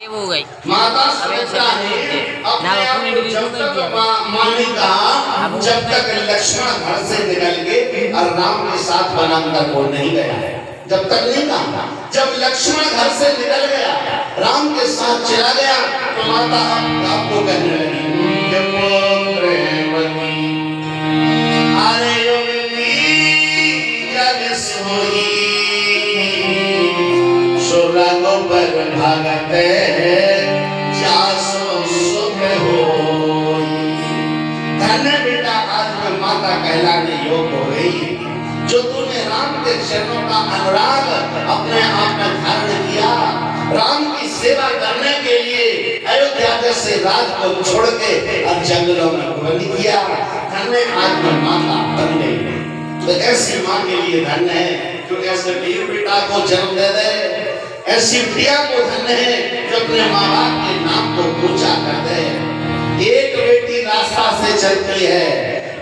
हो गई माता सुमित्रा ने अपने आप को जब तक मां ने कहा जब तक लक्ष्मण घर से निकल के और राम के साथ वनांतर को नहीं गया, जब तक नहीं कहा। जब लक्ष्मण घर से निकल गया, राम के साथ चला गया, तो माता आपको कहने लगी अरे योगी जग सोई सोरागो पर भागते माता कहलाने योग्य हो गई। जो तूने राम के चरणों का अनुराग अपने आप में धारण किया, राम की सेवा करने के लिए अयोध्या जैसे राज को छोड़ के अब जंगलों में बंद किया, धन्य आज में माता बन गई। तो ऐसी माँ के लिए धन्य है जो ऐसे वीर बेटा को जन्म दे दे, ऐसी प्रिया को धन्य है जो अपने माँ बाप के नाम को ऊंचा कर दे। एक बेटी रास्ता से चलती है,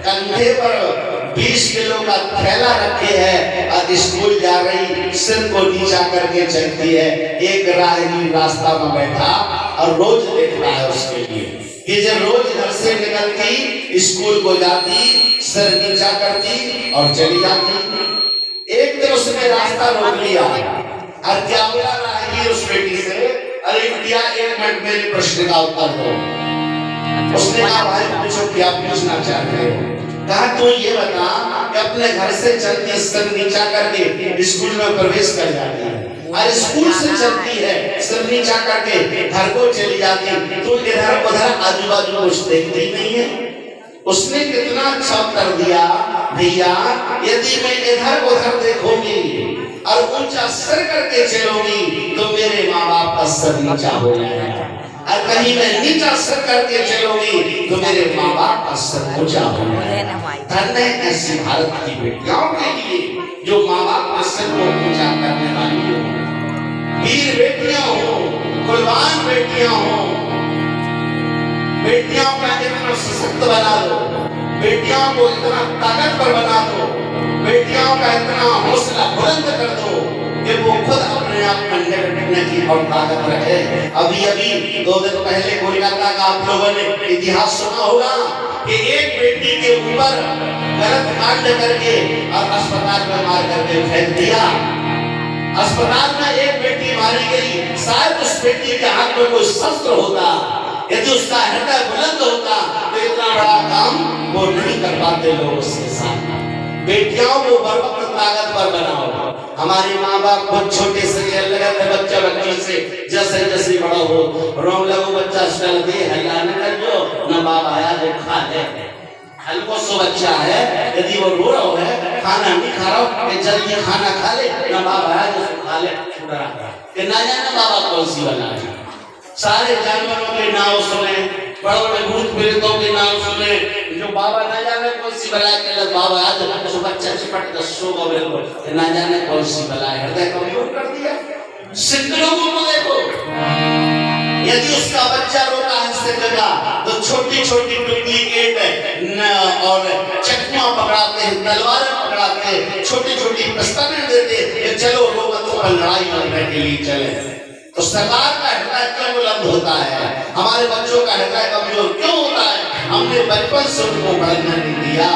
कंधे पर 20 किलो का थैला रखे है और स्कूल जा रही, सिर को नीचा करके चलती है। एक राहगीर रास्ता में बैठा और रोज देख रहा है उसके लिए कि जब रोज घर से निकलती, स्कूल को जाती, सिर नीचा करती और चली जाती। एक दिन उसने रास्ता रोक लिया और क्या बोला राहगीर उस बेटी से, अरे बिटिया 1 मिनट मेरे प्रश्न का उत्तर दो। उसने कहा भाई पूछो क्या पूछना चाहते हो। कहा तू ये बता कि अपने घर से चलती सिर नीचा करके स्कूल में प्रवेश कर जाती है और स्कूल से चलती है सिर नीचा करके घर को चली जाती है, तू इधर उधर आजू बाजू कुछ देखती नहीं है। उसने कितना अच्छा उत्तर दिया, भैया यदि मैं इधर उधर देखूंगी और ऊंचा सिर करके चलूंगी तो मेरे माँ बाप का सिर नीचा हो जाएगा, और कहीं मैं नीचा सिर करके चलूंगी तो मेरे माँ बाप का सिर ऊंचा हो जाएगा। धन्य ऐसी भारत की बेटियों के लिए जो माँ बाप के सिर को ऊंचा करने वाली हो, वीर बेटियां हो, कुर्बान बेटियां हो। बेटियों का इतना सशक्त बना दो, बेटियों को इतना ताकतवर बना दो, बेटियों का इतना हौसला बुलंद कर दो कि वो खुद अपने आप में निपटने की और ताकत रखे। अभी अभी 2 दिन पहले कोलकाता का आप लोगों ने इतिहास सुना होगा कि एक बेटी के ऊपर गलत कांड करके और अस्पताल में मार करके फेंक दिया। अस्पताल में एक बेटी मारी गई, शायद उस बेटी के हाथ में कोई शस्त्र होता, यदि उसका हृदय बुलंद होता तो इतना बड़ा काम वो नहीं कर पाते लोग उसके साथ। बेटियों को बरवक्त ताकतवर बनाओ। हमारी माँ बाप बहुत छोटे से खेल लगे थे बच्चा बच्चों से, जैसे जैसे बड़ा हो रोम लगो बच्चा चल दे हल्ला न कर जो न बाप आया जो खा ले। हल्को सो बच्चा है, यदि वो रो रहा है खाना नहीं खा रहा है, जल्दी खाना खा ले, न बाप आया जो खा ले, छुड़ा कि ना जाने बाबा कौन सी बना है। सारे जानवरों के नाम सुने, बड़े बड़े भूत प्रेतों के नाम सुने, जो बाबा ना जाने कौन सी बला के बाबा आज जो बच्चा चिपट कर सो गए बिल्कुल ना जाने कौन सी बला है, हृदय कमजोर कर दिया। सिद्ध लोगों को देखो, यदि उसका बच्चा रोता है इससे जगह तो छोटी छोटी डुप्लीकेट और चकमा पकड़ाते हैं, तलवारें पकड़ाते हैं, छोटी छोटी पिस्तौलें देते हैं, चलो लोग तो लड़ाई करने के लिए चले। तो सरकार का हृदय क्यों बुलंद होता है, हमारे बच्चों का हृदय कमजोर क्यों होता है? हमने बचपन से उनको पढ़ने नहीं दिया,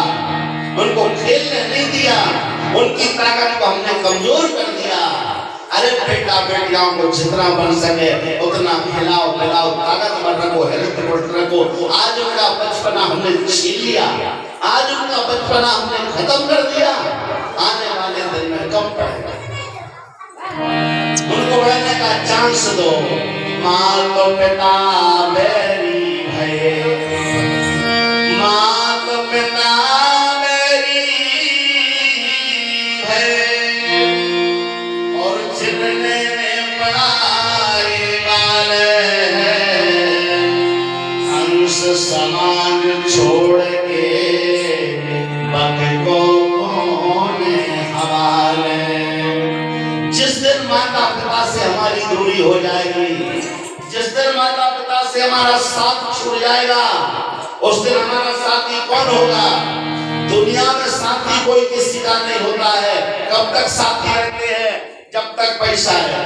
उनको खेलने नहीं दिया, उनकी ताकत को हमने कमजोर कर दिया। अरे बेटा बेटियों को जितना बन सके उतना खिलाओ पिलाओ, ताकतवर रखो, हेल्थ रखो। आज उनका बचपना हमने छीन लिया, आज उनका बचपना हमने खत्म कर दिया, आने वाले दिन में कम पड़ेगा। उनको बढ़ने का चांस दो। माँ तो पिता मेरी है, माँ तो पिता मेरी है, और जितने पढ़ाए वाले हैं हंस समान छोड़ के बाकी को कौन हवाले। जिस दिन माता पिता से हमारी दूरी हो जाएगी, जिस दिन माता पिता से हमारा साथ छूट जाएगा, उस दिन हमारा साथी कौन होगा? दुनिया में साथी कोई किसी का नहीं होता है। कब तक साथी रहते हैं? जब तक पैसा है,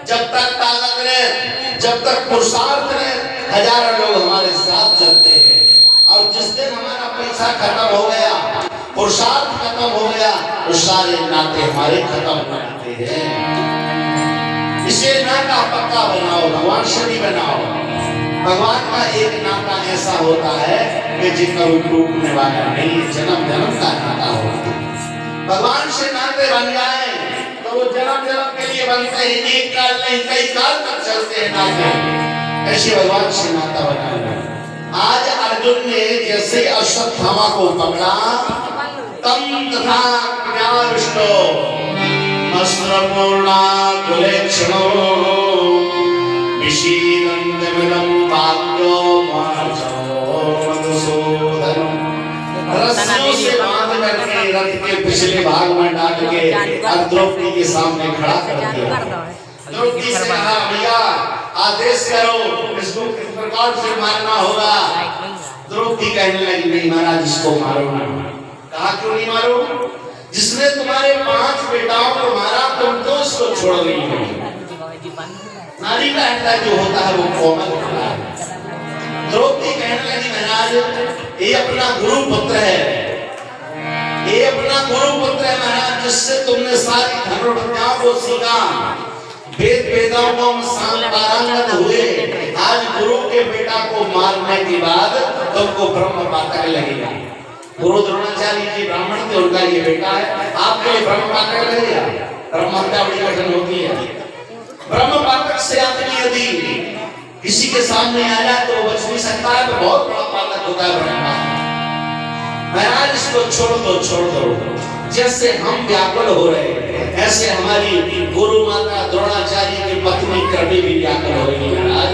जब तक ताकत है, जब तक पुरुषार्थ है, हजारों लोग हमारे साथ चलते हैं। और जिस दिन हमारा पैसा खत्म हो गया, पुरुषार्थ खत्म हो गया, तो सारे नाते हमारे खत्म हो जाते हैं। इसे नाता पक्का बनाओ, भगवान से भी बनाओ। भगवान का एक नाता ऐसा होता है कि जिनका टूटने वाला नहीं, जन्म जन्म का नाता होता है। भगवान से नाते बन जाए तो वो जन्म जन्म के लिए बनते हैं, एक काल नहीं कई काल तक चलते हैं नाते। ऐसे भगवान से नाता बनाना। आज अर्जुन ने जैसे अश्वत्थामा को पकड़ा, तम तथा विष्णु अस्त्रपूर्णा कुलेक्षणो विशीदन्तमिदं वाक्यो मार्जो मधुसूदनम्। रस्सियों से बांध करके रथ के पिछले भाग में डाल के द्रौपदी के सामने खड़ा कर दिया। द्रौपदी से कहा, भैया आदेश करो, इसको किस प्रकार से मारना होगा। द्रौपदी कहने लगी, नहीं महाराज, इसको मारो ना। कहा, क्यों नहीं मारो? जिसने तुम्हारे 5 बेटाओं को मारा, तुम तो उसको छोड़ रही हो। नारी का हृदय जो होता है वो कोमल होता है। द्रौपदी कहने लगी, महाराज ये अपना गुरु पुत्र है, ये अपना गुरु पुत्र है महाराज, जिससे तुमने सारी धनुर्विद्याओं को सीखा, वेद वेदाओं को पारंगत हुए। आज गुरु के बेटा को मारने के बाद तुमको ब्रह्म पातक लगेगा। गुरु द्रोणाचार्य जी ब्राह्मण थे, उनका ये बेटा है, आपके लिए ब्रह्म पातक लगेगा। ब्रह्म हत्या बड़ी कठिन होती है। ब्रह्म पातक से आदमी यदि किसी के सामने आया तो बच नहीं सकता है, तो बहुत बड़ा पातक होता है ब्रह्म। महाराज इसको छोड़ दो, छोड़ दो। जैसे हम व्याकुल हो रहे हैं, ऐसे हमारी गुरु माता द्रोणाचार्य की पत्नी कर्णी भी व्याकुल हो रही है। महाराज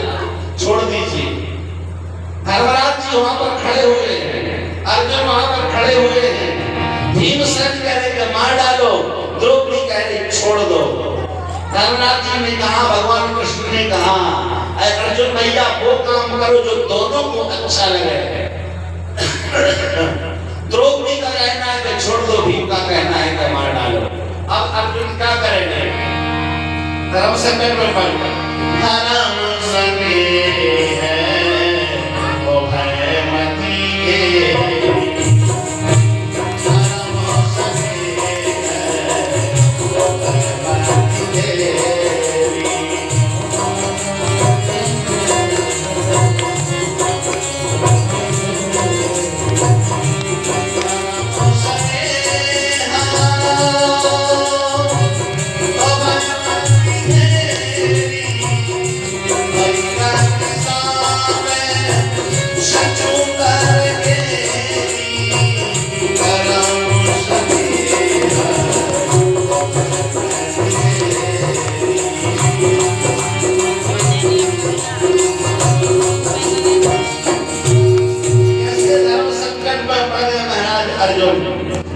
छोड़ दीजिए। धर्मराज जी वहां पर खड़े हुए हैं, अर्जुन वहां पर खड़े हुए हैं। भीमसेन कह रहे कि मार डालो, द्रौपदी कह रही छोड़ दो। धर्मराज जी ने कहा, भगवान कृष्ण ने कहा, अर्जुन भैया वो काम करो जो दोनों को अच्छा लगे। द्रौपदी का कहना है कि छोड़ दो, भीम का कहना है कि मार डालो। अब अर्जुन क्या करेंगे? धर्म संकट में पड़ गए। धर्म संकट है वो भयमती के,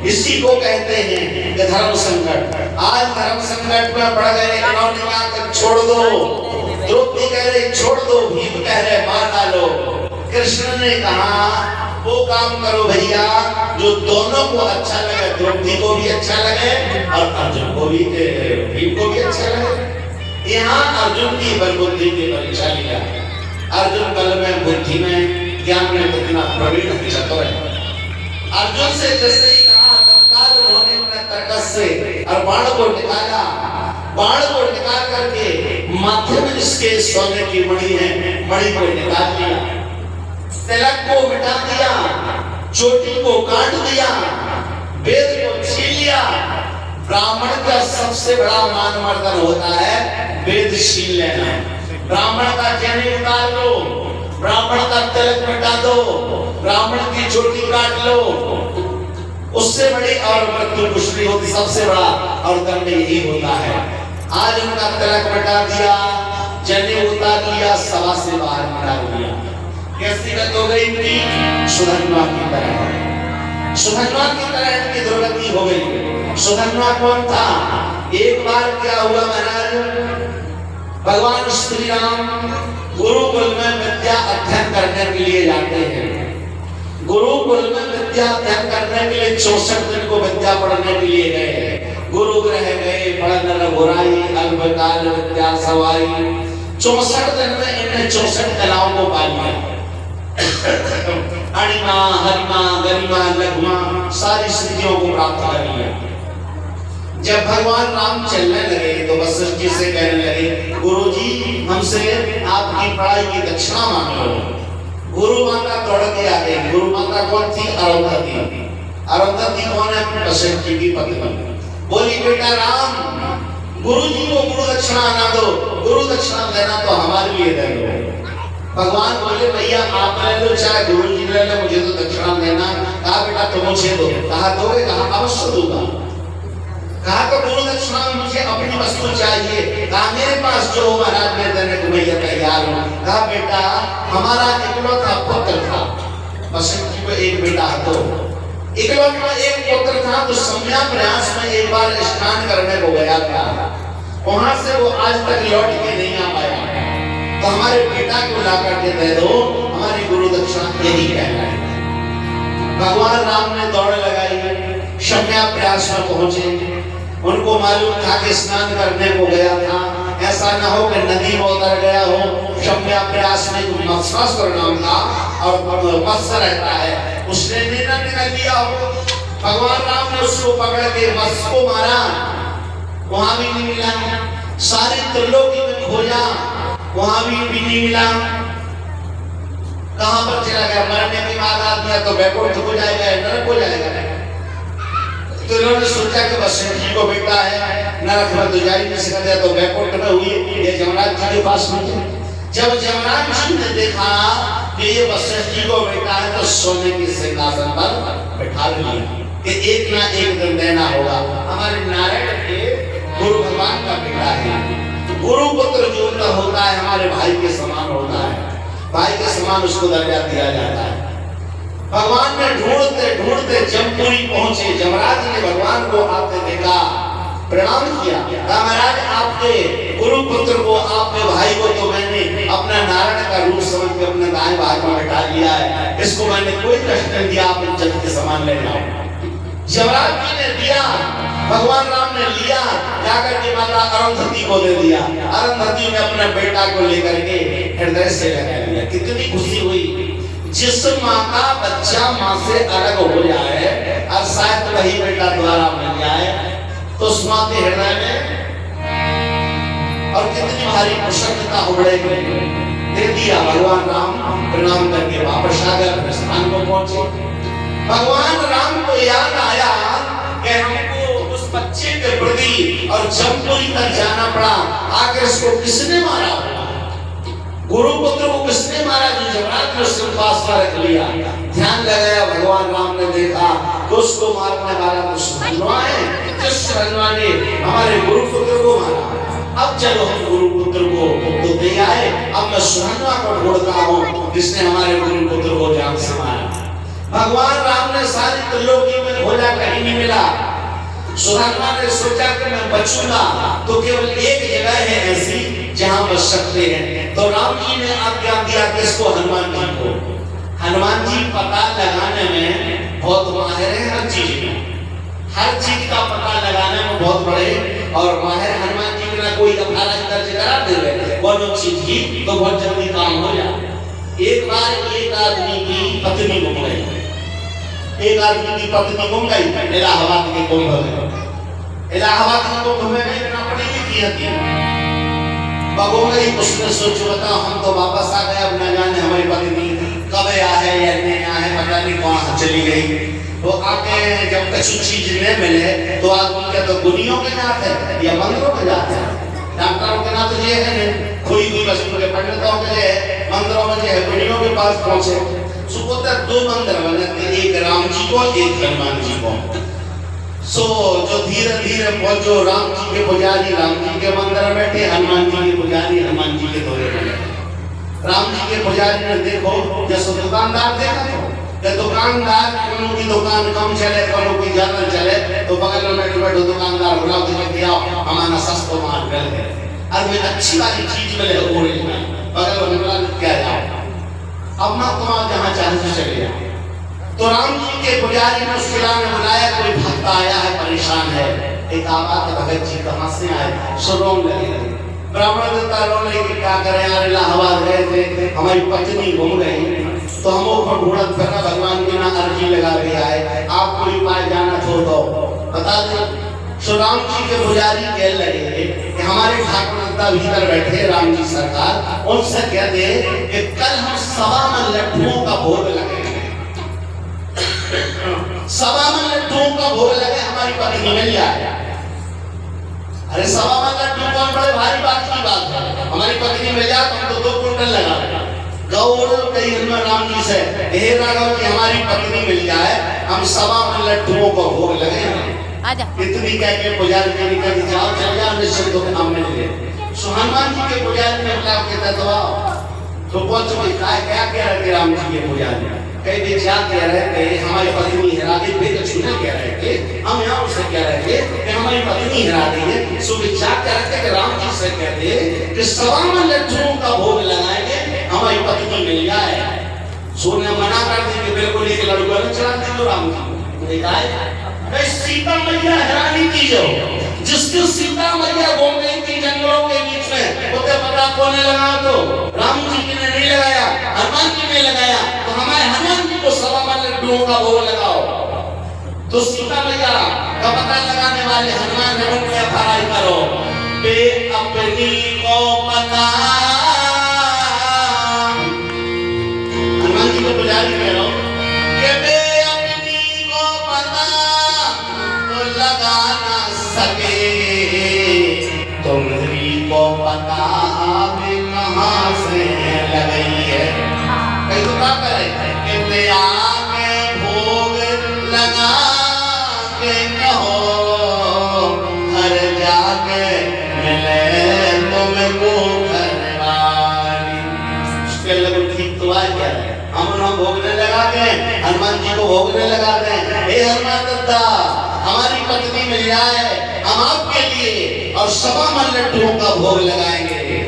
इसी को कहते हैं कि धर्म संकट। आज धर्म संकट में पड़ गए, इन्होंने कहा कि छोड़ दो, द्रौपदी कह रही छोड़ दो, भीम कह रहे मार डालो। कृष्ण ने कहा वो काम करो भैया जो दोनों को अच्छा लगे, द्रौपदी को भी अच्छा लगे और अर्जुन को भी, भीम को भी अच्छा लगे। यहाँ अर्जुन की बल बुद्धि की परीक्षा लिया। अर्जुन बल में, बुद्धि में, ज्ञान में कितना प्रवीण चतुर है। अर्जुन से जैसे ही कहा, तत्काल उन्होंने अपने तर्कस से और बाण को निकाला। बाण को निकाल करके माथे में जिसके सोने की मणि है, मणि को निकाल दिया, तिलक को मिटा दिया, चोटी को काट दिया, वेद को छीन लिया। ब्राह्मण का सबसे बड़ा मान मर्दन होता है वेद छीन लेना। ब्राह्मण का जनेऊ उतार लो, ब्राह्मण का तिलक मिटा दो, ब्राह्मण की चोटी काट लो, उससे बड़ी और मृत्यु कुछ नहीं होती। सबसे बड़ा और दंड यही होता है। आज उनका तिलक मिटा दिया, जनेऊ उतार लिया, सभा से बाहर निकाल दिया। कैसी गत हो गई इनकी? सुधन्वा की तरह, सुधन्वा की तरह इनकी दुर्गति हो गई। सुधन्वा कौन था? एक बार क्या हुआ महाराज, भगवान श्री राम गुरुकुल में विद्या अध्ययन करने के लिए जाते हैं। गुरुकुल में विद्या अध्ययन करने के लिए 64 दिन को विद्या पढ़ने के लिए गए। गुरु ग्रह गए पढ़न रघुराई अल्पकाल विद्या सवाई। 64 दिन में इन्हें 64 कलाओं को पा लिया। अणिमा हरिमा गरिमा लघुमा सारी सिद्धियों को प्राप्त कर लिया। जब भगवान राम चलने लगे तो वशिष्ठ जी से कहने लगे, गुरु जी हमसे आपकी पढ़ाई की दक्षिणा मांग लो। गुरु माता दौड़ के आ गई। गुरु माता कौन थी? अरुंधति। अरुंधति कौन है? वशिष्ठ जी की पत्नी। बोली, बेटा राम, गुरु जी को गुरु दक्षिणा ना दो, गुरु दक्षिणा देना तो हमारे लिए दे दो। भगवान बोले, भैया आप ले लो चाहे गुरु जी ले लो, मुझे तो दक्षिणा देना। कहा बेटा तुम मुझे दो। कहा दोगे? कहा अवश्य दूंगा। कहा तो गुरु दक्षिणा मुझे अपनी वस्तु चाहिए। कहा मेरे पास जो महाराज मैं देने को भैया तैयार हूँ। कहा बेटा हमारा इकलौता पुत्र था, वशिष्ठ जी को एक बेटा तो इकलौता एक पुत्र था, तो सम्या प्रयास में एक बार स्नान करने को गया था, वहां से वो आज तक लौट के नहीं आ पाया। तो हमारे बेटा को ला करके दे दो, हमारी गुरु दक्षिणा यही कहना है। भगवान राम ने दौड़ लगाई, शम्या प्रयास में पहुंचे। उनको मालूम था कि स्नान करने को गया था, ऐसा न हो कि नदी में उतर गया हो। शम्या प्रयास में मत्स्यासुर नाम था और मत्स्य रहता है, उसने निर्णय निकाल लिया हो। भगवान राम ने उसको पकड़ के मत्स्य को मारा, वहां भी नहीं मिला। सारी त्रिलोकी में खोजा, वहां भी नहीं मिला। कहां पर चला गया? मरने के बाद आदमी तो बैकुंठ हो जाएगा, नरक हो जाएगा। तो इन्होंने सोचा कि वशिष्ठ जी को बेटा है, नरक में तो जा ही नहीं सकते, तो बैकुंठ में हुई ये जमराज जी के पास में। जब जमराज जी ने देखा कि ये वशिष्ठ जी को बेटा है, तो सोने के सिंहासन पर बैठा लिया कि एक ना एक दिन देना होगा। हमारे नारायण के गुरु भगवान का बेटा है। गुरु पुत्र जो होता है हमारे भाई के समान होता है, भाई के समान उसको दर्जा दिया जाता है। भगवान ने ढूंढते ढूंढते जमपुरी पहुंचे। जमराज ने भगवान को आते देखा, प्रणाम किया। महाराज आपके गुरु पुत्र को, आपके भाई को तो मैंने अपना नारायण का रूप समझ के अपने दाएं भाग में बैठा लिया है, इसको मैंने कोई कष्ट नहीं दिया, आप इज्जत के समान ले जाओ। जमराज जी ने दिया, भगवान राम ने लिया, जाकर के माता अरुंधति को दे दिया। अरुंधति ने अपने बेटा को लेकर के हृदय से लगा लिया। कितनी खुशी हुई। जिस माँ का बच्चा माँ से अलग हो जाए और शायद वही बेटा द्वारा मिल जाए, तो उस माँ के हृदय में और कितनी भारी प्रसन्नता उमड़ेगी। दे दिया। भगवान राम प्रणाम करके वापस आ गए, अपने स्थान को पहुंचे। भगवान राम को याद आया कि हमको उस बच्चे के प्रति और जमपुरी तक जाना पड़ा, आखिर इसको किसने मारा? गुरु पुत्र को किसने मारा? जो जमराज ने उसके पास रख लिया। ध्यान लगाया, भगवान राम ने देखा कि उसको मारने वाला तो सुहनुआ है, जिस सुहनुआ ने हमारे गुरु पुत्र को मारा। अब चलो हम गुरु पुत्र को तो दे आए, अब मैं सुहनुआ को ढूंढता हूँ जिसने हमारे गुरु पुत्र को जान से मारा। भगवान राम ने सारी त्रिलोकी में खोजा, कहीं नहीं मिला। सुहनुआ ने सोचा कि मैं बचूंगा तो केवल एक जगह है ऐसी जहां बच सकते हैं। तो राम जी ने आज्ञा दिया किसको? हनुमान जी को। हनुमान जी पता लगाने में बहुत माहिर है, हर चीज में, हर चीज का पता लगाने में बहुत बड़े और माहिर। हनुमान जी बिना कोई अपराध दर्ज करा दे रहे कोनो चीज की तो बहुत जल्दी काम हो जाए। एक बार एक आदमी की पत्नी गुम गई, एक आदमी की पत्नी गुम गई इलाहाबाद के कुंभ में। इलाहाबाद के कुंभ में इतना पढ़ी लिखी थी, गुम गई। उसने सोचो बता, हम तो वापस आ गए, अब न जाने हमारी पत्नी कब आया है या नहीं आया है, पता नहीं कहाँ चली गई। तो आके जब कुछ चीज नहीं मिले तो आदमी के तो गुनियों के जाते हैं या मंदिरों के जाते हैं। डॉक्टरों के ना तो ये है, कोई वस्तु के पंडितों के लिए मंदिरों में जो है गुनियों के पास पहुंचे। सुबह 2 मंदिर बने थे, एक राम जी को, एक हनुमान जी को। जो धीरे धीरे पहुंचो, राम जी के पुजारी राम जी के मंदिर में बैठे, हनुमान जी के पुजारी हनुमान जी के दौरे में। राम जी के पुजारी ने देखो, जैसे दुकानदार देखा तो दुकानदार कोनो की दुकान कम चले, कोनो की ज्यादा चले, तो बगल में बैठे बैठे दुकानदार बुलाओ तो दिया हमारा सस्ता माल मिल गया, अरे अच्छी वाली चीज मिले ओरिजिनल, बगल में बुला क्या जाओ, अब ना तुम जहाँ चाहे चले जाओ। तो राम जी के पुजारी ने उस किला में बुलाया, कोई भक्त आया है, परेशान है, एक आवाज भगत जी कहां से आए, सुरोन लगे। ब्राह्मण देवता रोने कि क्या करें यार, इलाहाबाद गए थे, हमारी पत्नी घूम गई, तो हम वो ढूंढत फिरना भगवान के ना अर्जी लगा के आए, आप कोई उपाय जाना छोड़ दो बता दे। सो राम जी के पुजारी कह लगे कि हमारे ठाकुर देवता भीतर बैठे राम जी सरकार, उनसे कह दे कि कल हम 1.25 लड्डुओं का भोग लगाएंगे, 1.25 लड्डुओं का भोग लगे, हमारी पत्नी मिल जाए। अरे 1.25 लड्डू कौन बड़े भारी बात की बात है, हमारी पत्नी मिल जाए तो हम तो 2 कुंटल लगा। गौर कई हनुमान राम जी से, हे राघव की हमारी पत्नी मिल जाए, हम 1.25 लड्डुओं का भोग लगाएंगे। इतनी कह के पुजारी ने निकल जाओ, चल जाओ, निश्चित होकर हम मिल गए। सो हनुमान जी के पुजारी ने बुला के कहता तो कौन सा क्या कह रहे थे राम जी के पुजारी, कई विचार कह रहे थे हमारी पत्नी हिरा दी, फिर छूने कह रहे थे, हम यहाँ उससे कह रहे थे कि हमारी पत्नी हिरा दी है। सो विचार कह रहे थे कि राम जी से कहते कि 1.25 लड्डुओं का भोग लगाएंगे, हमारी पत्नी मिल जाए। सोने मना कर देंगे, बिल्कुल एक लड़ुआ न चढ़ा दे तो राम जी ने सीता मैया हैरानी की जो जिसकी सीता मैया घूम गई थी जंगलों के बीच में, उसे पता कौन लगा, तो राम जी ने नहीं लगाया, हनुमान जी ने लगाया, तो हमारे हनुमान जी को 1.25 लड्डुओं का भोग लगाओ। तो सीता मैया का पता लगाने वाले हनुमान ने उनके भलाई करो, बे अपनी को पता, हनुमान जी को पुजारी कह रहा हूं कि बे अपनी को पता तो लगा ना सके, तुम्हारी को पता अभी कहां से लगई है। कई तो क्या करे कि दया के भोग लगा के कहो, घर जाके मिले तुमको घरवाली। उसके लगे ठीक तो आ गया, हम भोगने लगा गए, हनुमान जी को भोगने लगा गए। हे हनुमान दादा हमारी पत्नी मिल जाए, हम आपके लिए और 1.25 लड्डुओं का भोग लगाएंगे।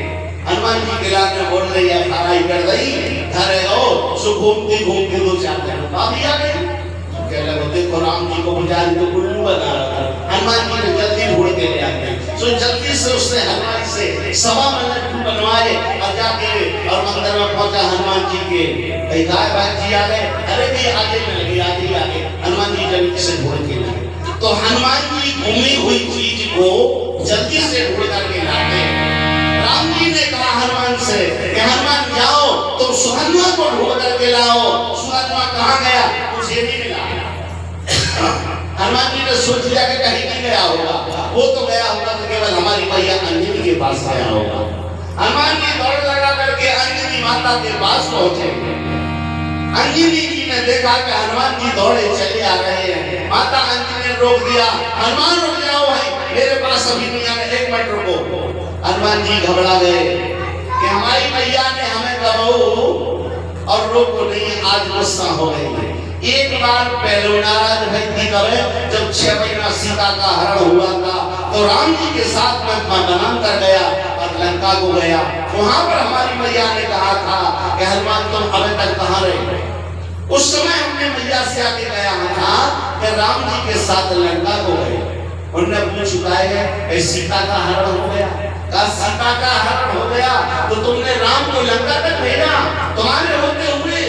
हनुमान जी के लाल में बोल रही है, खाराई कर रही घरे हो, सो घूमती घूमती 2-4 दिन भाभी आ गई। कह लगे देखो राम जी को पुजारी तो गुल्लू बना रहा था, हनुमान जी ने जल्दी ढूंढ के ले आए। सो जल्दी से उसने हनुमान से 1.25 लड्डू बनवाए और जाके और मंदिर में पहुंचा हनुमान जी के। भाई भाई जी आ गए, अरे भी आगे मिल गई, आगे हनुमान जी जल्दी से ढूंढ के लाए। तो हनुमान जी घूमी हुई चीज को जल्दी से ढूंढ करके लाते। राम जी ने कहा हनुमान से कि हनुमान जाओ तुम सुहनुआ को ढूंढ करके लाओ। सुहनुआ कहाँ गया, मुझे नहीं मिला। हनुमान जी ने सोच लिया कि कहीं नहीं गया होगा, वो तो गया होगा तो केवल हमारी मैया अंजनी के पास गया होगा। हनुमान जी दौड़ लगा करके अंजनी माता के पास पहुंचे। अंजनी जी ने देखा कि हनुमान जी दौड़े चले आ रहे हैं। माता अंजनी ने रोक दिया, हनुमान रुक जाओ भाई, मेरे पास अभी नहीं आने, 1 मिनट रुको। हनुमान जी घबरा गए कि हमारी मैया ने हमें दबाओ और रोको नहीं, आज गुस्सा हो गई। एक बार पहले नाराज भई थी कब, जब 6 महीना सीता का हरण हुआ था तो राम जी के साथ में बना कर गया और लंका को गया। वहां पर हमारी मैया ने कहा था कि हनुमान तुम अभी तक कहाँ रहे। उस समय हमने मैया से आके कहा था कि राम जी के साथ लंका को गए। उन्होंने पूछ चुका है सीता का हरण हो गया, का सीता का हरण हो गया तो तुमने राम को लंका तक भेजा, तुम्हारे होते हुए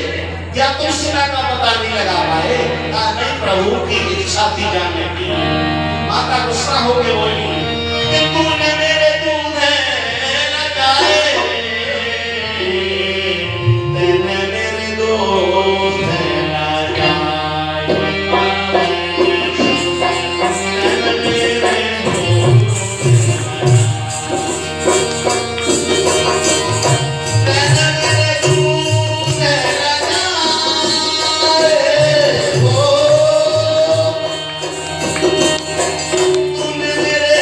क्या तुम सीता का पता नहीं लगा पाए? कहा नहीं प्रभु की इच्छा थी जानने की। माता गुस्सा होके बोली कि तूने मेरे दूल्हे लगाए, तूने मेरे दूल्हे मेरे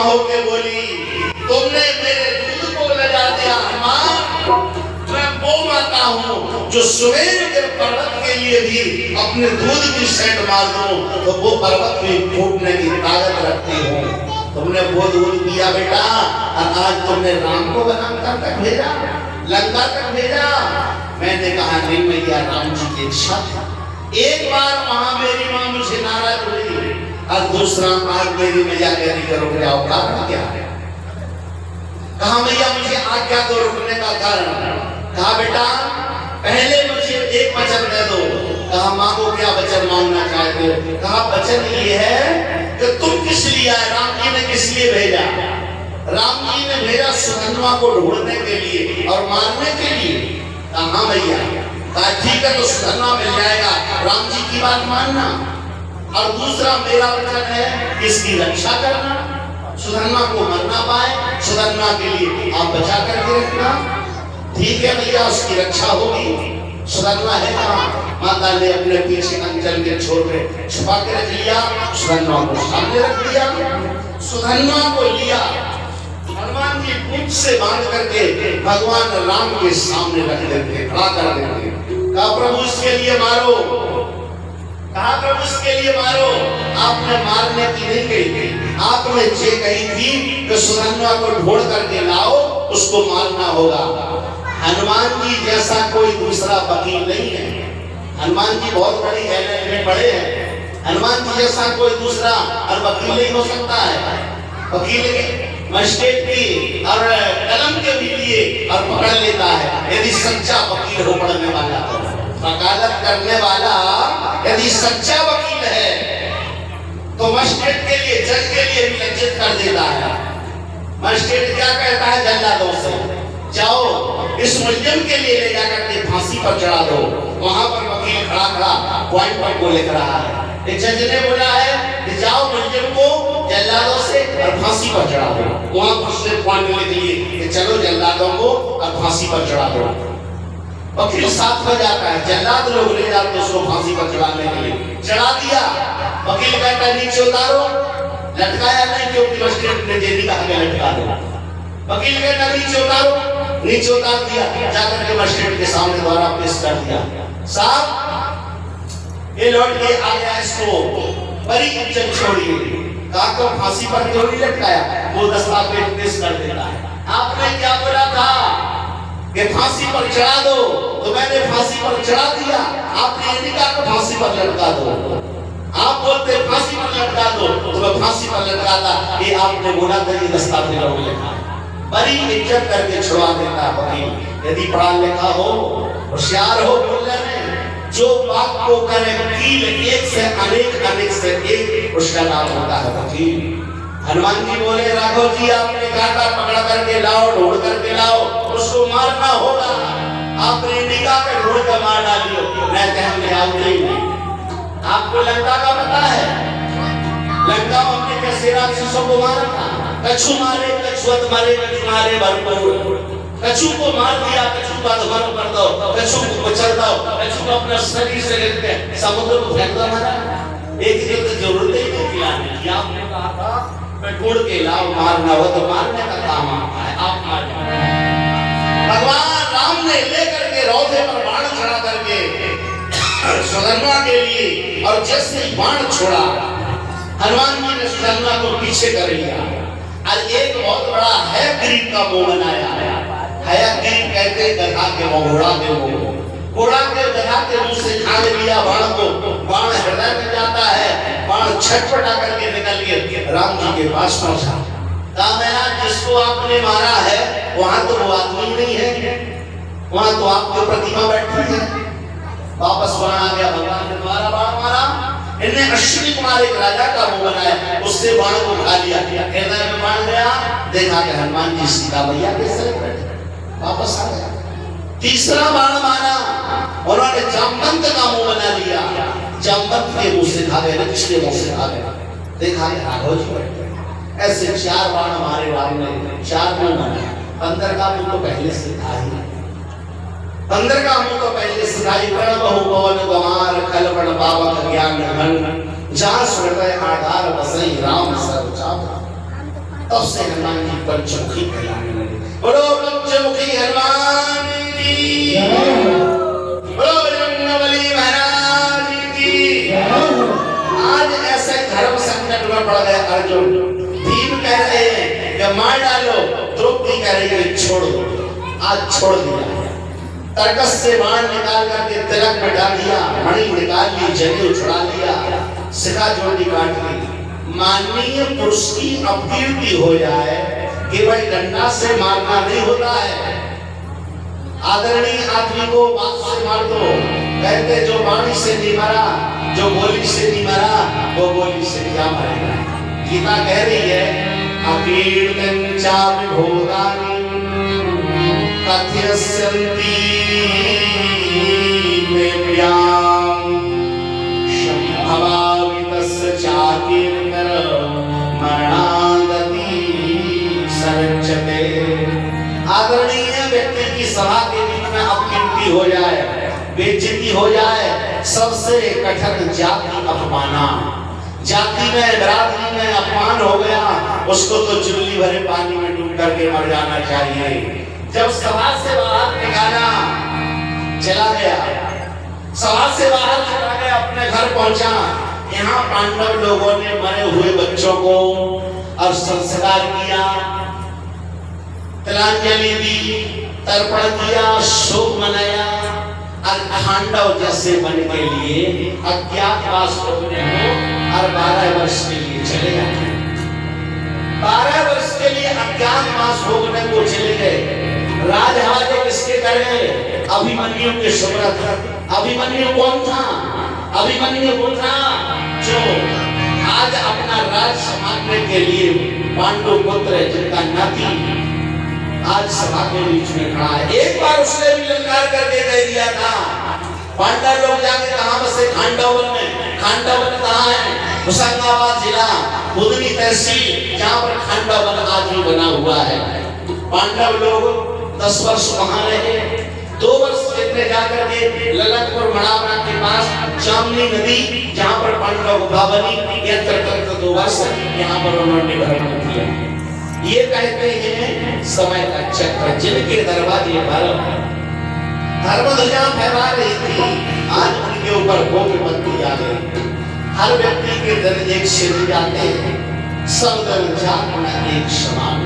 होके बोली, तुमने मेरे दूध को लगा दिया हनुमान। मैं वो माता हूँ जो सुमेर के पर्वत के लिए भी अपने दूध की सेंट मार दूं तो वो पर्वत भी फूटने की ताकत रखती हूँ। तुमने वो दूध पिया बेटा, और आज तुमने राम को लंका तक भेजा, लंका तक भेजा। मैंने कहा नहीं मैया, राम जी की इच्छा था। एक बार वहां मेरी माँ मुझे नाराज हुई, और दूसरा आज मेरी मैया कह रही है रुक जाओ, कारण क्या है? कहा मैया मुझे आज्ञा दो रुकने का कारण। कहा बेटा पहले मुझे एक वचन दे दो। कहा मांगो, क्या वचन मांगना चाहते हो? कहा वचन ये है कि तुम किस लिए आए, राम जी ने किस लिए भेजा? राम जी ने भेजा सुधन्वा को ढूंढने के लिए और मारने के लिए। कहा हाँ भैया। कहा ठीक है, तो सुधन्वा मिल जाएगा, राम जी की बात मानना। और दूसरा मेरा वचन है इसकी रक्षा करना, सुधन्वा को मरना पाए, सुधन्वा के लिए आप बचा करके रखना। ठीक है भैया, उसकी रक्षा होगी। सुधन्वा है कहाँ? माता ने अपने पीछे अंचल के छोर पे छुपा के रख लिया, सुधन्वा को सामने रख दिया। सुधन्वा को लिया, हनुमान जी पूंछ से बांध करके भगवान राम के सामने रख देते, खड़ा कर देते। कहा प्रभु इसके लिए मारो, कहा प्रभु इसके लिए मारो। आपने मारने की नहीं कही, आपने ये कही थी कि सुधन्वा को ढूंढ करके लाओ, उसको मारना होगा। हनुमान जी जैसा कोई दूसरा वकील नहीं है। हनुमान जी बहुत बड़ी एलएल में पढ़े हैं। हनुमान जी जैसा कोई दूसरा और वकील नहीं हो सकता है। वकील के मजिस्ट्रेट की और कलम के भी लिए और पकड़ लेता है यदि सच्चा वकील हो पढ़ने वाला, वकालत करने वाला यदि सच्चा वकील है तो मजिस्ट्रेट के लिए, जज के लिए भी लज्जित कर देता है। मजिस्ट्रेट क्या कहता है जल्लादों से, जाओ इस मुलजिम के लिए ले जाकर के फांसी पर चढ़ा दो। वहां पर वकील खड़ा खड़ा पॉइंट पर को लिख रहा है। जज ने बोला है कि जाओ मुलजिम को जल्लादों से और फांसी पर चढ़ा दो। वहां पर उसने पॉइंट लिख लिए कि चलो जल्लादों को और फांसी पर चढ़ा दो। वकील साथ हो जाता है, जल्लाद लोग ले जाते उसको फांसी पर चढ़ाने के लिए। चढ़ा दिया, वकील कहता नीचे उतारो, लटकाया नहीं क्योंकि मजिस्ट्रेट ने जेल कहा के लटका दो। वकील कहता नीचे उतारो, नीचे उतार दिया, जाकर के मजिस्ट्रेट के सामने द्वारा पेश कर दिया। साहब ये लौट के आ गया, इसको बड़ी इज्जत छोड़िए। कहा तो फांसी पर क्यों नहीं लटकाया? वो दस्तावेज पेश कर देता है। आपने क्या बोला था कि फांसी पर चढ़ा दो, तो मैंने फांसी पर चढ़ा दिया। आपने ये नहीं कहा कि फांसी पर लटका दो। आप बोलते फांसी पर लटका दो तो मैं फांसी पर लटकाता। ये आपने बोला था, ये दस्तावेज में लिखा है। बड़ी इज्जत करके छुड़ा देता वकील। यदि पढ़ा लिखा हो, होशियार हो बोलने में, जो बात को करे वकील, एक से अनेक, अनेक से एक, उसका नाम होता है वकील। हनुमान जी बोले राघव जी आपने कांटा पकड़ करके लाओ, ढूंढ करके लाओ, उसको मारना होगा। आपने निकाह कर ढूंढ कर मार डालियो। मैं कहने आओ नहीं। आपको लंका का पता है? लंका में हमने कैसे राक्षसों को मारा था? कछु मारे, कछुअत मारे, कछु मारे भरपूर। कछु को मार दिया, कछु का धर्म कर दो, कछु को कुचल दो, कछु को अपना शरीर से लेके समुद्र को फेंक दो। एक ही तो जरूरत ही नहीं खिलाने की। आपने कहा था मैं ढूंढ के लाओ, मारना हो तो मारने का काम आता है, आप मार। भगवान राम ने लेकर के रौदे पर बाण चढ़ा करके सुधन्वा के लिए, और जैसे बाण छोड़ा हनुमान जी ने सुधन्वा को पीछे कर लिया। और एक बहुत बड़ा है ग्रीक का मुंह बनाया। है ग्रीक कहते गधा के मुंह, घोड़ा के मुंह, घोड़ा के गधा के मुंह से खा लिया बाण को। बाण हृदय में जाता है, बाण छटपटा करके निकल के राम जी के पास पहुंचा। कहा मैं जिसको आपने मारा है वहां तो वो आदमी नहीं है, वहां तो आपकी प्रतिमा बैठी है। वापस बाण आ गया, भगवान ने दोबारा बाण मारा। इन्हें अश्विनी कुमार एक राजा का मुंह बनाया, उससे बाण को खा लिया। हृदय में बाण गया, देखा कि हनुमान जी सीता मैया के सर बैठे, वापस आ गया। तीसरा बाण मारा, उन्होंने जामवंत का मुंह बना लिया। जामवंत के मुंह से खा गए, पिछले मुंह से खा गए। देखा कि राघव जी बैठे। ऐसे 4 बाण हमारे राम ने 4 मुंह बनाया। 15 का मुंह तो पहले से था ही। 15 का मुंह तो पहले सिखाई। प्रण बहु पवन गमार, खल बण पावक ज्ञान घन, जहाँ सुरतय आधार बसई राम सर्वचाप। तब से हनुमान जी पंचमुखी कहलाने लगे। बोलो पंचमुखी हनुमान की, बोलो बजरंगबली महाराज की। आज ऐसे धर्म संकट में पड़ गए अर्जुन। भीम कह रहे हैं कि मार डालो, द्रौपदी कह रही है छोड़ दो। आज छोड़ दिया, तरकस से बाण निकाल करके तिलक में डाल दिया, मणि निकाल ली, जनेऊ छुड़ा लिया, शिखा जोड़ी काट ली। माननीय पुरुष की अपकीर्ति हो जाए केवल डंडा से मारना नहीं होता है। आदरणीय आदमी को बात से मार दो। कहते जो वाणी से नहीं मरा, जो बोली से नहीं मरा, वो बोली से क्या मरेगा। गीता कह रही है अकीर्तन चापि भूतानि कथयस्यन्ति प्रियां शम्भवावितस्य चाकीर्तन मरणागति सरचते। आदरणीय व्यक्ति की सभा के बीच में अपकीर्ति हो जाए, बेइज्जती हो जाए, सबसे कठिन जाति अपमाना। जाति में, बिरादरी में अपमान हो गया, उसको तो चुल्ली भरे पानी में डूब करके मर जाना चाहिए। जब सभा से बाहर निकाला, चला गया, सभा से बाहर चला गया, अपने घर पहुंचा। यहाँ पांडव लोगों ने मरे हुए बच्चों को और संस्कार किया, तिलांजलि दी, तर्पण किया, शोक मनाया। और खांडव जैसे बन के लिए अज्ञातवास होने को और 12 वर्ष के लिए चले गए। 12 वर्ष के लिए अज्ञातवास भोगने को चले गए। राजहाजे किसके कर गए? अभिमन्यु के सुब्रत। अभिमन्यु कौन था? अभिमन्यु वो था जो आज अपना राज संभालने के लिए पांडु पुत्र जिनका नाती आज सभा के बीच में खड़ा है। एक बार उसने भी ललकार करके कह दिया था, पांडव लोग जाके कहां बसे? खांडवन में। खांडवन कहां है? होशंगाबाद जिला, बुधनी तहसील, जहां पर खांडवन आज भी बना हुआ है। पांडव लोग 10 वर्ष वहां रहे। 2 वर्ष लेते जाकर के ललितपुर मड़ावरा के पास चामनी नदी, जहां पर पांडव गुफा बनी, ये तक 2 वर्ष यहाँ पर उन्होंने भ्रमण किया। ये कहते हैं समय का चक्र, जिनके दरवाजे पर धर्म ध्वजा फहरा रही थी, आज उनके ऊपर भोग बत्ती आ गई। हर व्यक्ति के दिल एक से जाते हैं, सब दिल जातना एक समान।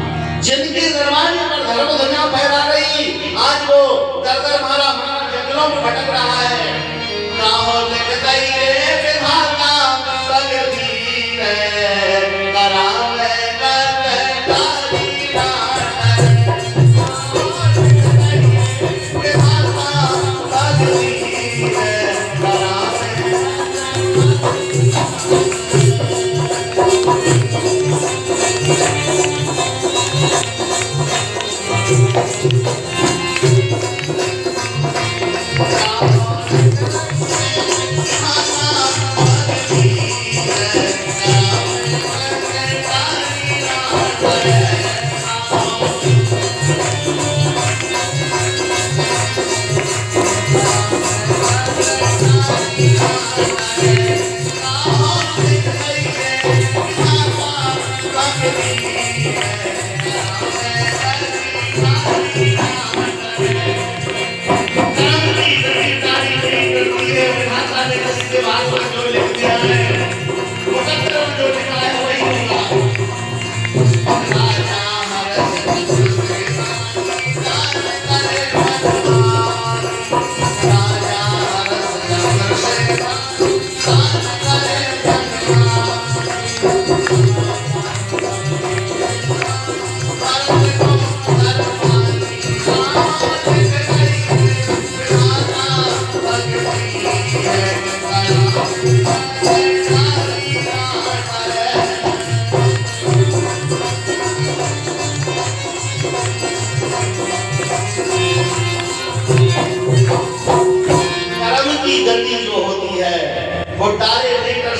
जिनके दरवाजे पर धर्म ध्वजा फहरा रही, आज वो दर मारा जंगलों में भटक रहा है। ना हो लगता ये विधाता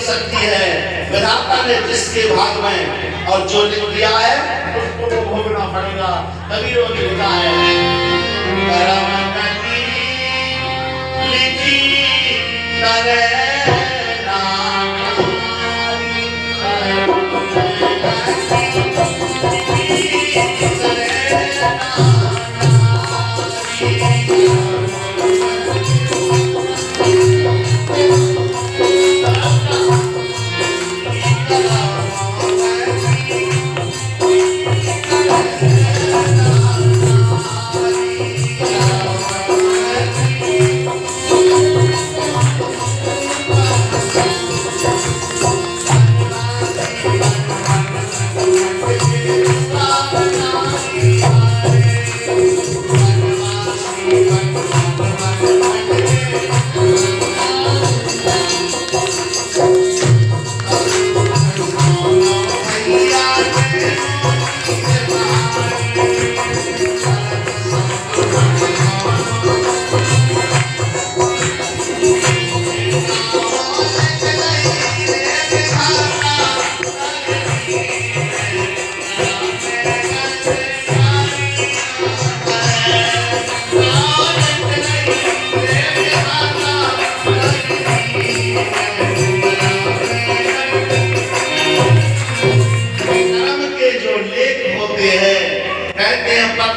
सगधीर करावे जिसके भाग में और जो लिख दिया है उसको तो भोगना पड़ेगा। कबीरों ने लिखा है, लिखी करे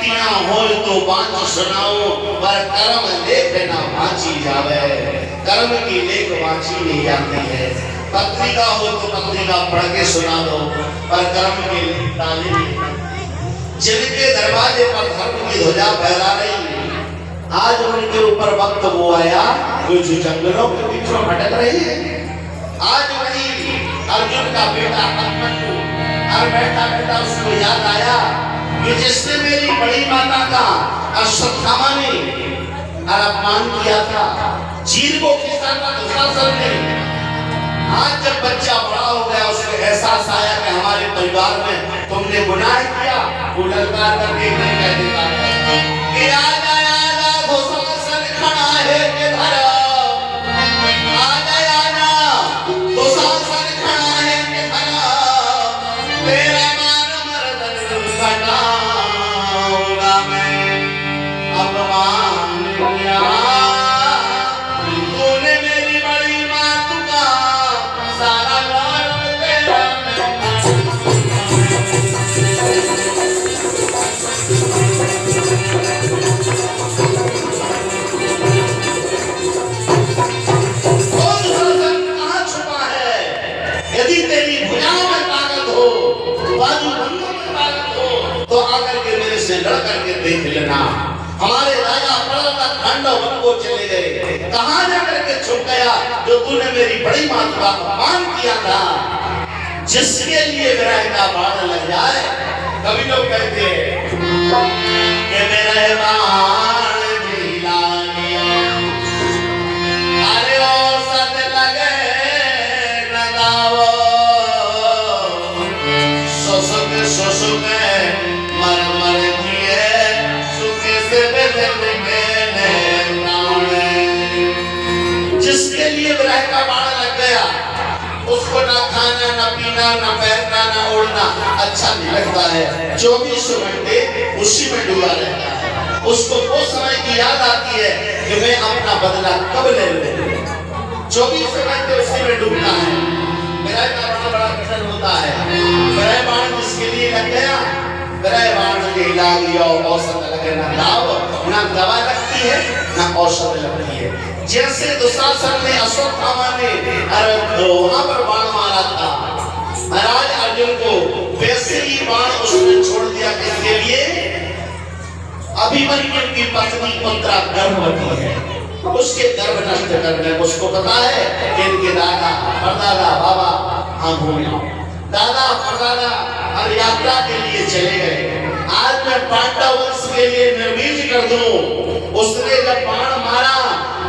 पटिया हो तो बाँच सुनाओ, पर कर्म लेख ना बाँची जावे। कर्म की लेख बाँची नहीं जाती है। पत्रिका हो तो पत्रिका पढ़ के सुना दो, पर कर्म की लेख डाली नहीं। जिनके दरवाजे पर धर्म की ध्वजा फहरा रही है, आज उनके ऊपर वक्त वो आया जो जंगलों के बीच में भटक रहे हैं। आज वही अर्जुन का बेटा अभिमन्यु और बैठा बैठा उसको याद आया कि जिसने मेरी बड़ी माता का अश्वत्थामा ने अपमान किया था, चीर को खींचा था दुशासन ने। आज जब बच्चा बड़ा हो गया, उसको एहसास आया कि हमारे परिवार में तुमने गुनाह किया, वो ललकार करके नहीं कह देता कि आजा दुशासन खड़ा है के धरा, आजा दुशासन खड़ा है के धरा, तेरा मान मर्दन घटाऊंगा मैं। अपमान किया तूने मेरी बड़ी बात का, सारा गर्व तेरा यदि तेरी भुजाओं में ताकत हो, बाजूबंदों में ताकत हो, तो आकर के मेरे से लड़ करके देख लेना। हमारे राजा पड़ता खंड वन को चले गए, कहां जाकर के छुप गया जो तूने मेरी बड़ी माता का अपमान किया था। जिसके लिए विरह का बाण लग जाए, कभी लोग कहते हैं कि मेरा बाण ढीला गया, अरे ओ सत लगे सुसुक मर मर जिए, सुखे से बेदर्द मैंने प्राण। जिसके लिए विरह का बाण लग गया, उसको ना खाना ना पीना ना बैठना ना उड़ना अच्छा नहीं लगता है। 24 घंटे उसी में डूबा रहता है। उसको वो समय की याद आती है कि मैं अपना बदला कब ले लूं। 24 घंटे उसी में डूबना है। विरह का बाण बड़ा कठिन होता है। विरह बाण जिसके लिए लग गया, विरह बाण के लागी और औषध लगे ना दाव, ना दवा लगती है ना औषध लगती है। जैसे दुशासन ने अश्वत्थामा ने वहां पर बाण मारा था महाराज अर्जुन को, वैसे ही बाण उसने छोड़ दिया। किसके लिए? अभिमन्यु की पत्नी उत्तरा गर्भवती है, उसके गर्भ नष्ट करने। उसको पता है कि इनके दादा परदादा बाबा हाँ भूमिया दादा परदादा और यात्रा के लिए चले गए। आज मैं पांडव वंश के लिए निर्वीज कर दूं। उसने जब बाण मारा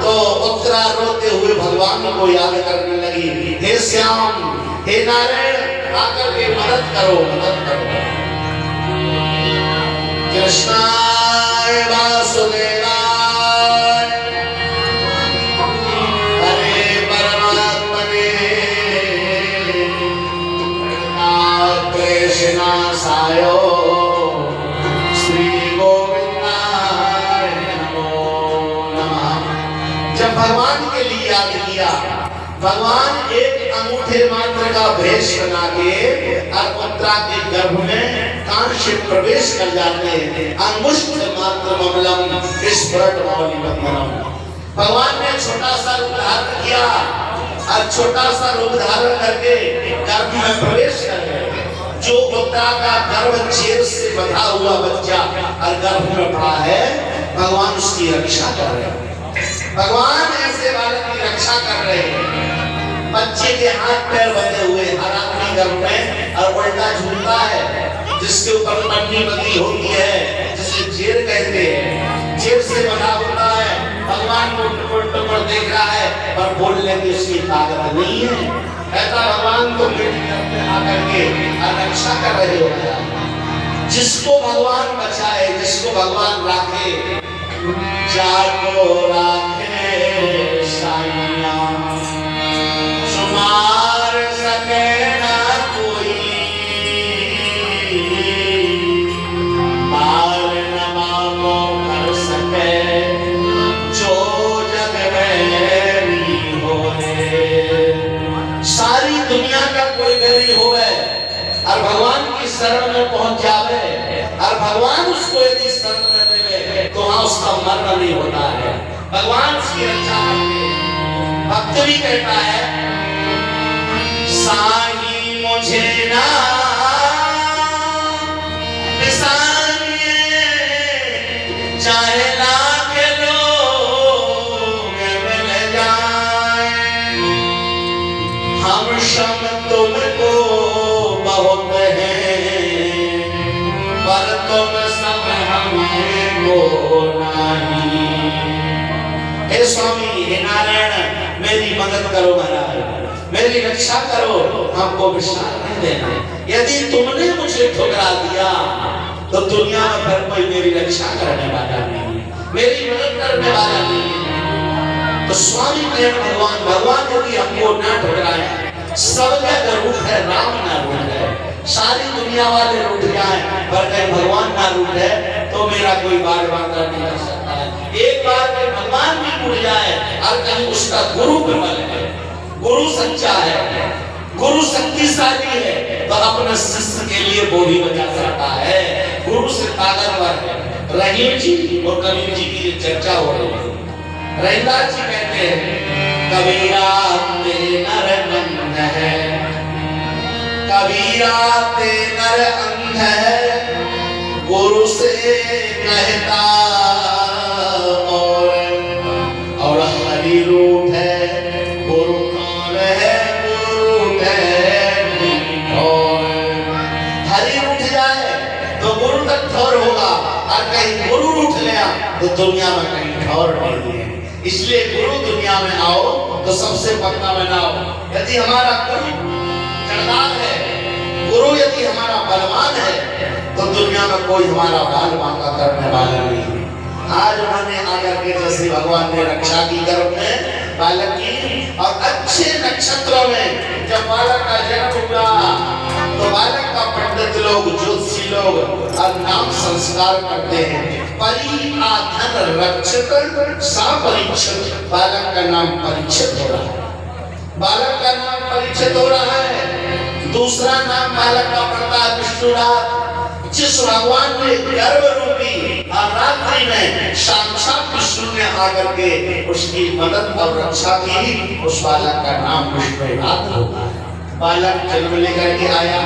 तो उत्तरा रोते हुए भगवान को याद करने लगी, हे श्याम हे नारायण आकर के मदद करो, मदद करो। कृष्णाय वासुदेवाय हरे परमात्मने कृष्णाय श्री गोविंदाय नमो नमः। जब भगवान के लिए याद किया, भगवान एक अंगूठे मात्र का भेष बना के और उत्तरा के गर्भ में कांश प्रवेश कर जाते हैं। अंगुष्ठ मात्र ममलम स्फुरत मौलि बंधनम। भगवान ने छोटा सा रूप धारण किया और छोटा सा रूप धारण करके गर्भ में प्रवेश कर गए। जो उत्तरा का गर्भ चेर से बंधा हुआ बच्चा और गर्भ में पड़ा है, भगवान उसकी रक्षा कर रहे हैं। भगवान ऐसे बालक की रक्षा कर रहे हैं। बच्चे के हाथ पैर बंधे हुए हर आदमी गर्भ में और उल्टा झूलता है, जिसके ऊपर पन्नी बंधी होती है, जिसे जेर कहते हैं। जेर से बंधा होता है। भगवान को टुकड़ देख रहा है पर बोलने की उसकी ताकत नहीं है। कहता भगवान को आकर के रक्षा कर रहे हो। जिसको भगवान बचाए, जिसको भगवान राखे, जाको राखे साइया, सुमार सके ना कोई, मार न मांगो कर सके जो जग में भी होए। सारी दुनिया का कोई बैरी होवे और भगवान की शरण में पहुंच जावे और भगवान उसको यदि शरण में देवे तो हाँ उसका मरण नहीं होता है। भगवान की रक्षा करते। भक्त भी कहता है साई मुझे ना चाहे लाख लोग मिल जाए, हम शम तुमको बहुत हैं पर तुम सब हमको नहीं। हे स्वामी, हे नारायण, मेरी मदद करो महाराज, मेरी रक्षा करो, हमको विश्राम नहीं देना। यदि तुमने मुझे ठुकरा दिया तो दुनिया में फिर कोई मेरी रक्षा करने वाला नहीं, मेरी मदद करने वाला नहीं। तो स्वामी प्रेम भगवान यदि हमको ना ठुकराए, सबका रूप है राम ना रूप है, सारी दुनिया वाले रूठ जाए पर कहीं भगवान ना रूठ है तो मेरा कोई बार बांधा नहीं कर सकता है। एक बार में भगवान भी टूट जाए और कहीं उसका गुरु प्रबल है, गुरु सच्चा है, गुरु शक्तिशाली है तो अपने शिष्य के लिए वो भी बचा सकता है। गुरु से ताकतवर है। रहीम जी और कबीर जी की चर्चा हो रही है। रहीमदास जी कहते हैं कबीरा ते नर अंध है, कबीरा ते नर अंध है, गुरु से कहता और हरि रूठ है, गुरु कौन है, गुरु रूठ है और हरि रूठ जाए तो गुरु तक ठौर होगा और कहीं गुरु रूठ गया तो दुनिया में कहीं ठौर नहीं है। इसलिए गुरु दुनिया में आओ तो सबसे पक्का बनाओ। यदि हमारा गुरु जड़दार है, गुरु यदि हमारा बलवान है तो दुनिया में कोई हमारा बाल बांका करने वाला नहीं है। आज उन्होंने आकर के जैसे भगवान ने रक्षा की गर्भ में बालक की, और अच्छे नक्षत्रों में जब बालक का जन्म हुआ तो बालक का पंडित लोग, ज्योतिषी लोग और नाम संस्कार करते हैं। परिआधन रक्षक सा परीक्षित, बालक का नाम परीक्षित हो रहा है, बालक का नाम परीक्षित हो रहा है। दूसरा नाम बालक का पड़ता है विष्णुनाथ, जिस भगवान ने गर्भ रूपी और रात्रि में साक्षात विष्णु ने आकर के उसकी मदद और रक्षा की, उस बालक का नाम विष्णुनाथ होता है। बालक जन्म लेकर के आया,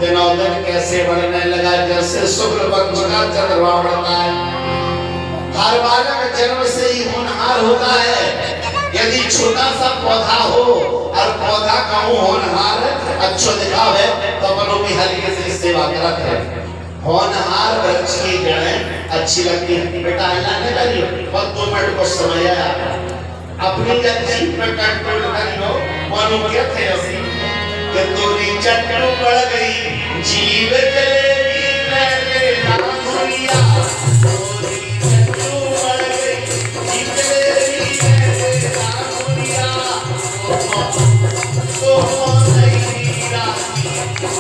दिनों-दिन कैसे बढ़ने लगा, जैसे शुक्ल पक्ष का चंद्रमा बढ़ता है। हर बालक जन्म से ही होनहार होता है। यदि छोटा सा पौधा हो और पौधा कहूँ होनहार अच्छा दिखावे तो अपनों की हल्के से सेवा करत है। होनहार वृक्ष की जड़ें अच्छी लगती है। बेटा अल्लाह ने करियो और 2 मिनट को समय आया अपनी जब जीव पे कंट्रोल करियो। मानो क्या थे ऐसी कि तोरी चट्टू पड़ गई जीव जलेगी मेरे नाम हुआ, तोरी चट्टू पड़ गई जीव जलेगी मेरे नाम हुआ, तो कौन नहीं राजी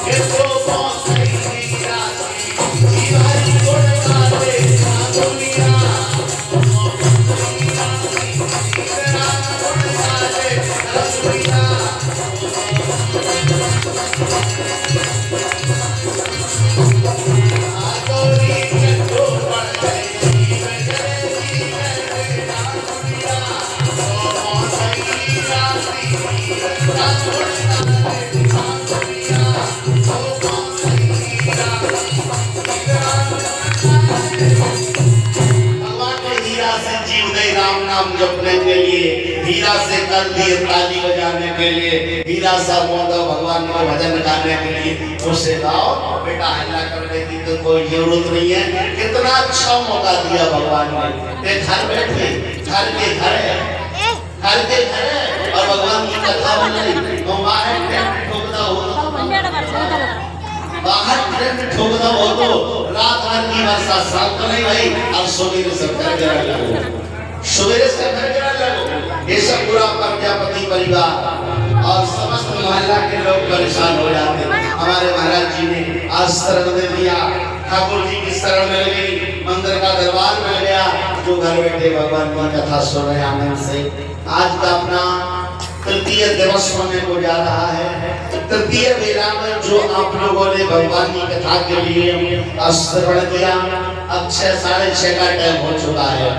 के तो कौन नहीं राजी जीवारी कोड़ काटे नाम हुआ, जपने के लिए, हीरा से कर दिए ताली बजाने के लिए, हीरा सा मोदा भगवान का भजन गाने के लिए, उससे गाओ बेटा हल्ला करने की तो कोई जरूरत नहीं है। कितना अच्छा मौका दिया भगवान ने। घर बैठे, घर के घर है, घर के घर है और भगवान की कथा बन रही। बाहर ट्रेन ठोकता हो तो रात भर की वर्षा शाम तो नहीं भाई, और सवेरे से घर गिरा लगो, सवेरे से घर गिरा लगो। ये सब पूरा प्रजापति परिवार और समस्त मोहल्ला के लोग परेशान हो जाते। हमारे महाराज जी ने आज शरण दे दिया, ठाकुर जी की शरण मिल गई, मंदिर का दरबार मिल गया, जो घर बैठे भगवान की कथा सुन रहे आनंद से। आज का अपना तृतीय दिवस होने को जा रहा है। तृतीय बेला में जो आप लोगों ने भगवान की कथा के लिए श्रवण किया, अब 6:30 का टाइम हो चुका है।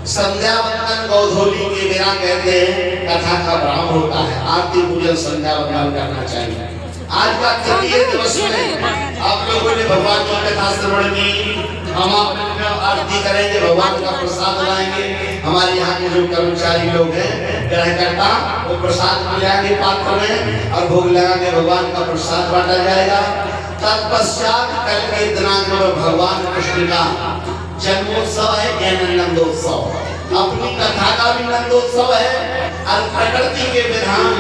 संध्या वंदन गोधूली के बेरा कहते हैं कथा का विराम होता है, आरती पूजन संध्या वंदन करना चाहिए। आज का तृतीय दिवस में आप लोगों ने भगवान की कथा श्रवण की, हम आरती करेंगे, भगवान का प्रसाद लाएंगे। हमारे यहाँ के जो कर्मचारी लोग हैं ग्रहकर्ता, वो प्रसाद मिलाएंगे पात्र में और भोग लगा के भगवान का प्रसाद बांटा जाएगा। तत्पश्चात कल के दिनांक में भगवान कृष्ण का जन्मोत्सव है या नंदोत्सव, अपनी कथा का भी नंदोत्सव है। और प्रकृति के विधान,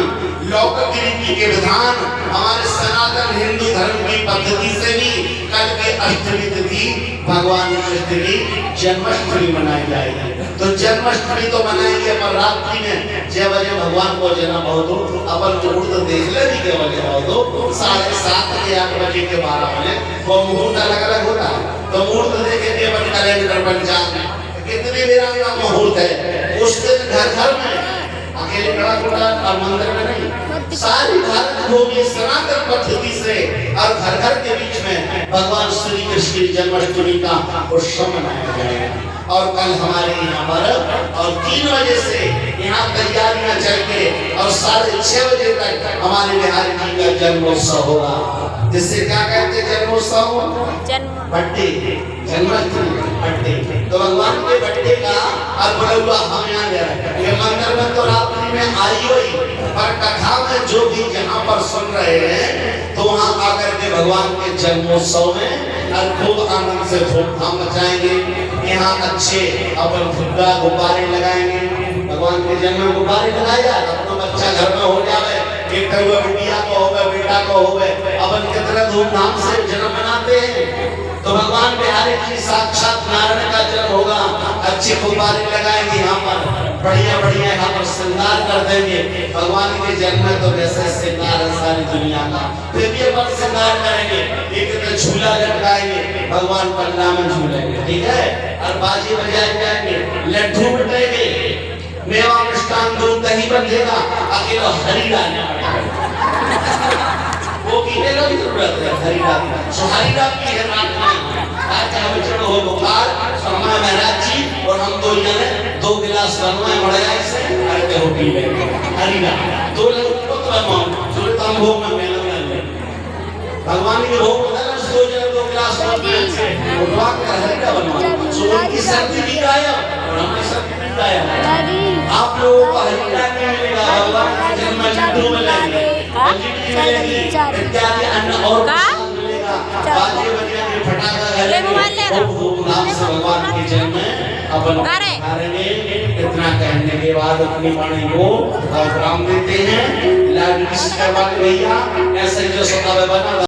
लौकिक रीति के विधान, हमारे सनातन हिंदू धर्म की पद्धति से भी कल के अष्टमी तिथि भगवान कृष्ण की जन्माष्टमी मनाई जाएगी। तो जन्माष्टमी तो मनाएंगे, पर रात्रि में 6 बजे भगवान को जन्म हो तो अपन मुहूर्त देख ले भी के बजे हो तो 7:30 के 8 बजे के 12 बजे वो मुहूर्त अलग अलग होता है। तो मुहूर्त देखे के अपन कैलेंडर पंचांग कितने बेरा का मुहूर्त है, उस दिन घर घर में अकेले बड़ा छोटा और मंदिर में नहीं, सारी भारत भूमि सनातन पद्धति से और घर घर के बीच में भगवान श्री कृष्ण की जन्माष्टमी का उत्सव मनाया जाएगा। और कल हमारे यहाँ पर और 3 बजे से यहाँ तैयारियां चल के और 6:30 बजे तक हमारे बिहारी जी का जन्मोत्सव होगा, जिससे क्या कहते हैं जन्मोत्सव, बर्थडे, जन्माष्टमी बर्थडे। तो भगवान के बर्थडे का और बड़ा हुआ हम यहाँ जा रहे हैं। ये मंदिर में तो रात्रि में आई हुई, पर कथा में जो भी जहाँ पर सुन रहे हैं तो वहाँ आकर के भगवान के जन्मोत्सव में और खूब आनंद से धूमधाम मचाएंगे। यहाँ अच्छे अपन फुग्गा गुब्बारे लगाएंगे, भगवान के जन्म में गुब्बारे लगाए जाए, अपना बच्चा घर में हो जाए, एक बिटिया को हो गए, बेटा को हो गए, अपन कितना धूमधाम से जन्म मनाते हैं। तो भगवान बिहारी जी साक्षात नारायण का जन्म होगा, अच्छे गुब्बारे लगाएंगे, यहाँ पर बढ़िया बढ़िया यहाँ पर श्रृंगार कर देंगे। भगवान के जन्म में तो वैसे श्रृंगार है सारी दुनिया का, फिर भी अपन श्रृंगार करेंगे, एक झूला लटकाएंगे, भगवान पन्ना में झूलेंगे, ठीक है, और बाजी बजाए जाएंगे, लड्डू बटेंगे, मेवा मिष्टान दूध दही बनेगा, अकेला हरी डाल वो की की जरूरत है, हरी डाल सो हरी डाल की है रात में आज हमें चढ़ो हो बुखार समय महाराज जी और हम दो जने 2 गिलास बनवाए बढ़िया से करके हो पी लेंगे हरी डाल 2 लोग को बनवाओ जो तम भोग में मेला ले भगवान के भोग में 2 जने 2 गिलास बनवाए से उठवा के हरी डाल बनवाओ सो उनकी सर्दी भी गायब और हमारी सर्दी भी गायब। आप लोगों को हरी डाल नहीं मिलेगा, भगवान के जन्म में लड्डू मिलेंगे, इत्यादि अन्य और मिलेगा, बाजे बजाएंगे, पटाखा जलाएंगे, धूमधाम से भगवान के जन्म में अपन करेंगे। इतना कहने के बाद अपनी वाणी को विराम देते हैं। लाल कृष्ण भैया ऐसे जो सदा बना